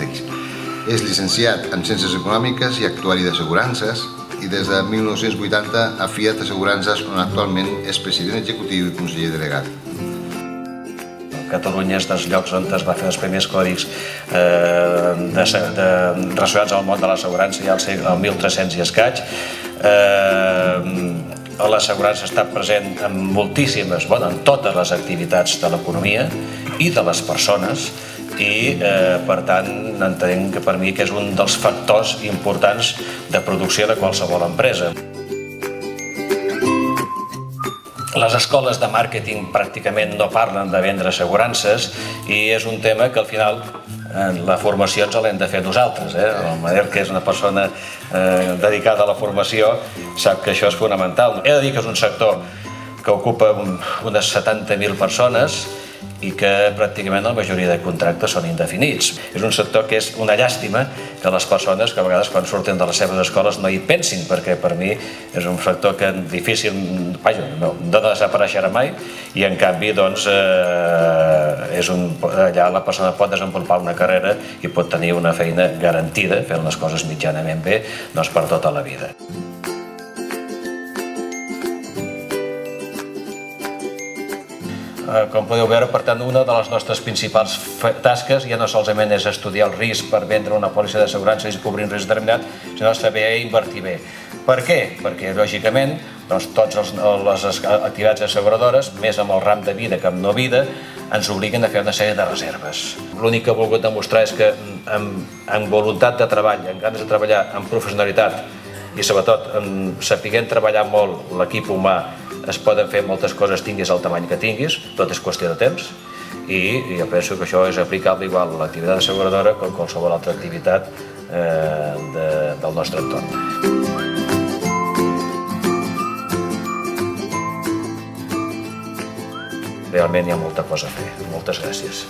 Nàstics. És llicenciat en Ciències Econòmiques i actuari d'assegurances i des de 1980 a Fiat Assegurances, on actualment és president executiu i conseller delegat. Catalunya és dels llocs on es va fer els primers còdics relacionats al món de l'assegurança ja al 1300 i escaig. L'assegurança està present en moltíssimes, en totes les activitats de l'economia i de les persones i, per tant, entenc que per mi que és un dels factors importants de producció de qualsevol empresa. Les escoles de màrqueting pràcticament no parlen de vendre assegurances i és un tema que al final la formació ens l'hem de fer nosaltres. El Manel, que és una persona dedicada a la formació, sap que això és fonamental. He de dir que és un sector que ocupa unes 70.000 persones i que pràcticament la majoria de contractes són indefinits. És un sector que és una llàstima que les persones que a vegades quan surten de les seves escoles no hi pensin, perquè per mi és un sector que difícil, no desapareixerà mai i en canvi allà la persona pot desenvolupar una carrera i pot tenir una feina garantida fent les coses mitjanament bé per tota la vida. Com podeu veure, per tant, una de les nostres principals tasques ja no solament és estudiar el risc per vendre una pòlissa d'assegurança i cobrir un risc determinat, sinó saber invertir bé. Per què? Perquè, lògicament, totes les activitats asseguradores, més amb el ram de vida que amb no vida, ens obliguen a fer una sèrie de reserves. L'únic que he volgut demostrar és que amb voluntat de treball, amb ganes de treballar amb professionalitat i sobretot sapiguent treballar molt l'equip humà, es poden fer moltes coses, tinguis el tamany que tinguis, tot és qüestió de temps i jo penso que això és aplicable igual a l'activitat asseguradora com qualsevol altra activitat del nostre entorn. Realment hi ha molta cosa a fer. Moltes gràcies.